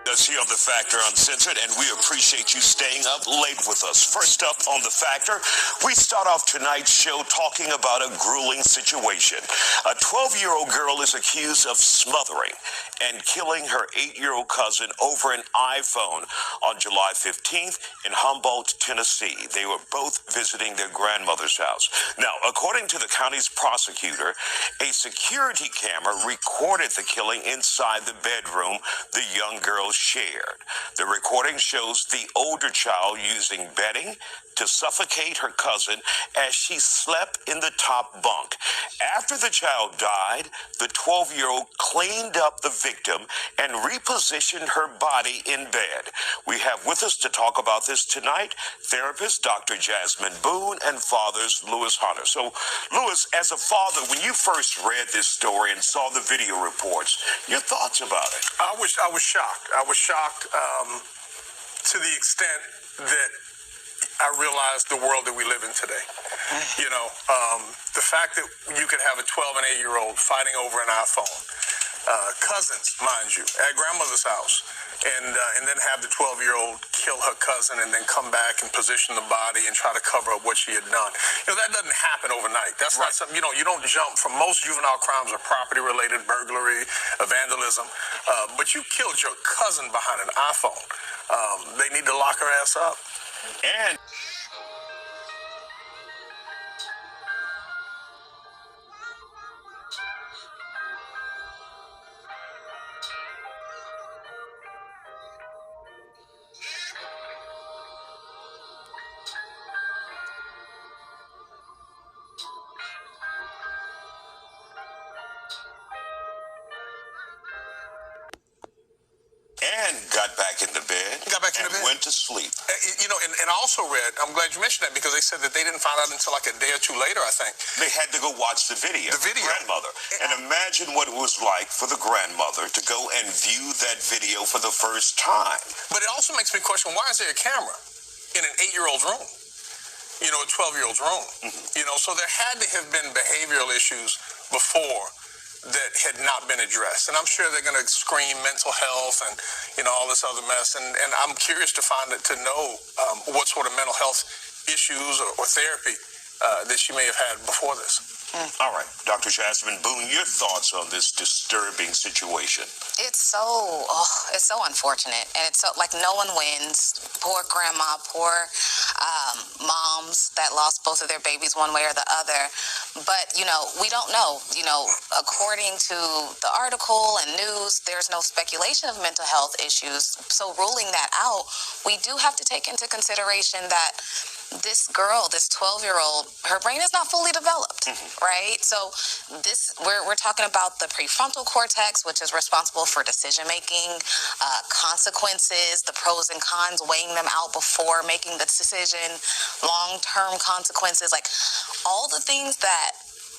Us here on The Factor Uncensored, and we appreciate you staying up late with us. First up on The Factor, we start off tonight's show talking about a grueling situation. A 12-year-old girl is accused of smothering and killing her 8-year-old cousin over an iPhone on July 15th in Humboldt, Tennessee. They were both visiting their grandmother's house. Now, according to the county's prosecutor, a security camera recorded the killing inside the bedroom the young girl shared. The recording shows the older child using bedding to suffocate her cousin as she slept in the top bunk. After the child died, the 12-year-old cleaned up the victim and repositioned her body in bed. We have with us to talk about this tonight therapist Dr. Judgement and fathers Lewis Hunter. So, Lewis, as a father, when you first read this story and saw the video reports, your thoughts about it? I was shocked. I was shocked to the extent that I realized the world that we live in today. You know, the fact that you could have a 12 and 8-year-old fighting over an iPhone, cousins, mind you, at grandmother's house, and then have the 12-year-old kill her cousin and then come back and position the body and try to cover up what she had done. You know, that doesn't happen overnight. That's not something, you don't jump from. Most juvenile crimes are property-related, burglary, vandalism, but you killed your cousin behind an iPhone. They need to lock her ass up. And got back in the bed and went to sleep. You know, and I also read, I'm glad you mentioned that, because they said that they didn't find out until like a day or two later, I think. They had to go watch the video. The video. Grandmother. And imagine what it was like for the grandmother to go and view that video for the first time. But it also makes me question, why is there a camera in an 8-year-old's room? You know, a 12-year-old's room. You know, so there had to have been behavioral issues before that had not been addressed. And I'm sure they're going to scream mental health and, you know, all this other mess. And I'm curious to know what sort of mental health issues or therapy that she may have had before this. All right, Dr. Judgement, your thoughts on this disturbing situation? It's so unfortunate, and it's so, like, no one wins. Poor grandma, poor moms that lost both of their babies one way or the other. But, you know, we don't know. You know, according to the article and news, there's no speculation of mental health issues. So ruling that out, we do have to take into consideration that this girl, this 12-year-old, her brain is not fully developed, right? So we're talking about the prefrontal cortex, which is responsible for decision-making, consequences, the pros and cons, weighing them out before making the decision, long-term consequences, like all the things that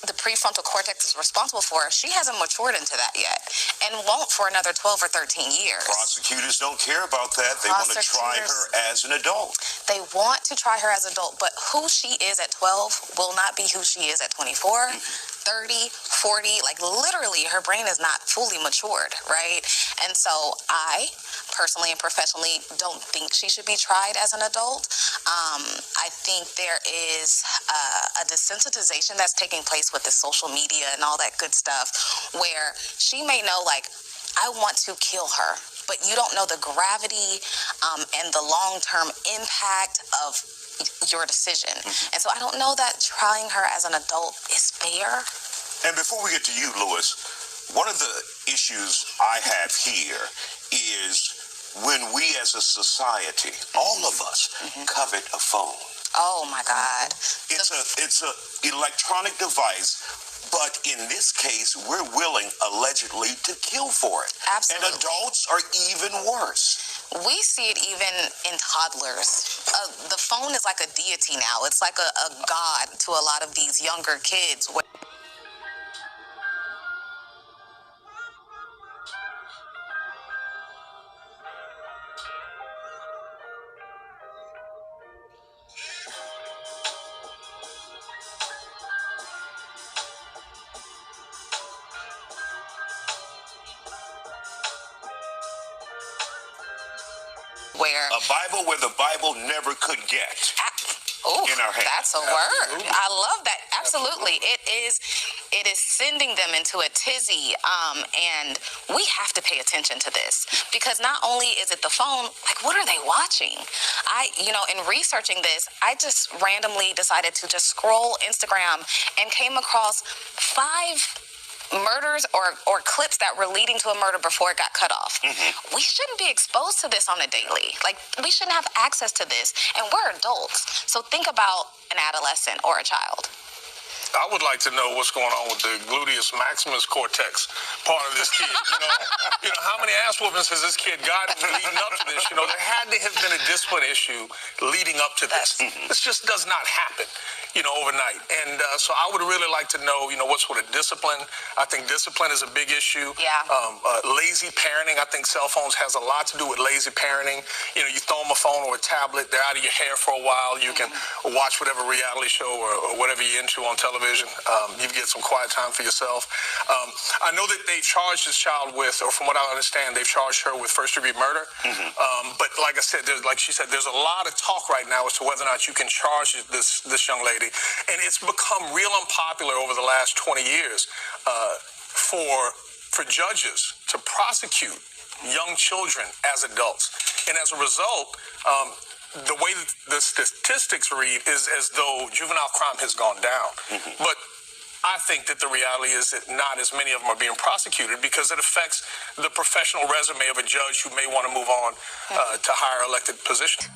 the prefrontal cortex is responsible for, she hasn't matured into that yet and won't for another 12 or 13 years. Prosecutors don't care about that. They want to try her as an adult. They want to try her as an adult, but who she is at 12 will not be who she is at 24, 30, 40. Like, literally, her brain is not fully matured, right? And so I personally and professionally don't think she should be tried as an adult. I think there is a desensitization that's taking place with the social media and all that good stuff, where she may know, like, I want to kill her, but you don't know the gravity and the long-term impact of your decision. And so I don't know that trying her as an adult is fair. And before we get to you, Lewis, one of the issues I have here is when we as a society, all of us, covet a phone. Oh my God. It's a electronic device, but in this case, we're willing, allegedly, to kill for it. Absolutely. And adults are even worse. We see it even in toddlers. The phone is like a deity now. It's like a god to a lot of these younger kids. where a Bible where the Bible never could get. In our hands. That's a word. I love that. Absolutely. It is sending them into a tizzy. And we have to pay attention to this, because not only is it the phone, like, what are they watching? In researching this, I just randomly decided to just scroll Instagram and came across 5 murders or clips that were leading to a murder before it got cut off. Mm-hmm. We shouldn't be exposed to this on a daily. Like, we shouldn't have access to this, and we're adults. So think about an adolescent or a child. I would like to know what's going on with the gluteus maximus cortex part of this kid. How many ass whoopings has this kid gotten leading up to this? There had to have been a discipline issue leading up to this. This just does not happen, overnight. And so I would really like to know, what sort of discipline. I think discipline is a big issue. Yeah. Lazy parenting. I think cell phones has a lot to do with lazy parenting. You throw them a phone or a tablet, they're out of your hair for a while. You can watch whatever reality show or whatever you're into on television. You get some quiet time for yourself. I know that they charged this child with, or from what I understand, they've charged her with first-degree murder. Mm-hmm. But like I said, like she said, there's a lot of talk right now as to whether or not you can charge this young lady. And it's become real unpopular over the last 20 years for judges to prosecute young children as adults. And as a result, the way the statistics read is as though juvenile crime has gone down. Mm-hmm. But I think that the reality is that not as many of them are being prosecuted, because it affects the professional resume of a judge who may want to move on to higher elected positions.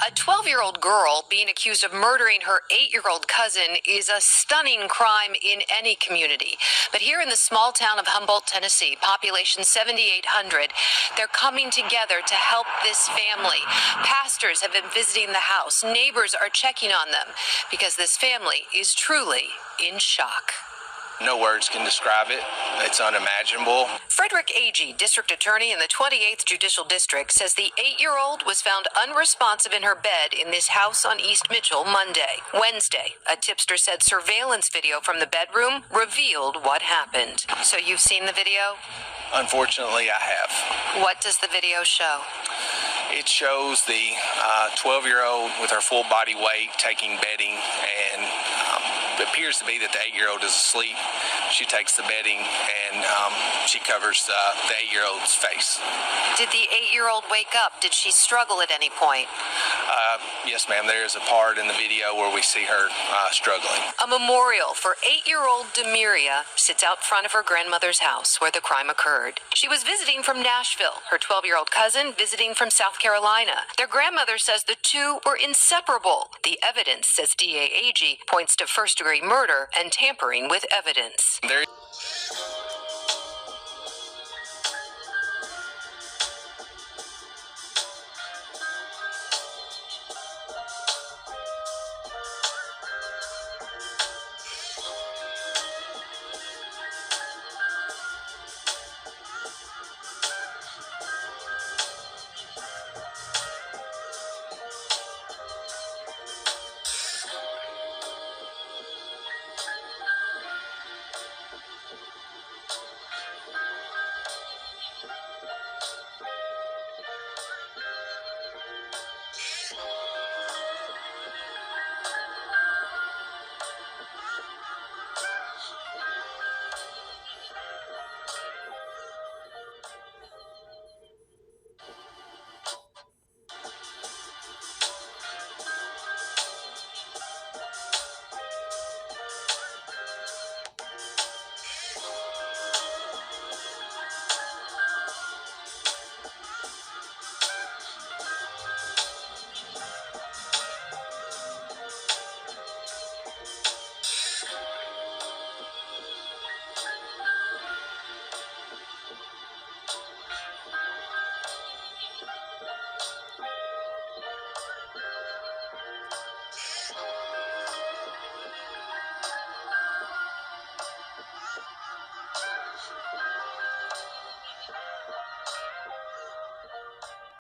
A 12-year-old girl being accused of murdering her 8-year-old cousin is a stunning crime in any community. But here in the small town of Humboldt, Tennessee, population 7,800, they're coming together to help this family. Pastors have been visiting the house. Neighbors are checking on them because this family is truly in shock. No words can describe it. It's unimaginable. Frederick Agee, district attorney in the 28th Judicial District, says the 8-year-old was found unresponsive in her bed in this house on East Mitchell Monday. Wednesday, a tipster said surveillance video from the bedroom revealed what happened. So you've seen the video? Unfortunately, I have. What does the video show? It shows the 12-year-old with her full body weight taking bedding, and it appears to be that the 8-year-old is asleep. She takes the bedding and she covers the 8-year-old's face. Did the 8-year-old wake up? Did she struggle at any point? Yes, ma'am. There is a part in the video where we see her struggling. A memorial for 8-year-old Demiria sits out front of her grandmother's house where the crime occurred. She was visiting from Nashville, her 12-year-old cousin visiting from South Carolina. Their grandmother says the two were inseparable. The evidence, says DA Agee, points to first-degree murder and tampering with evidence. There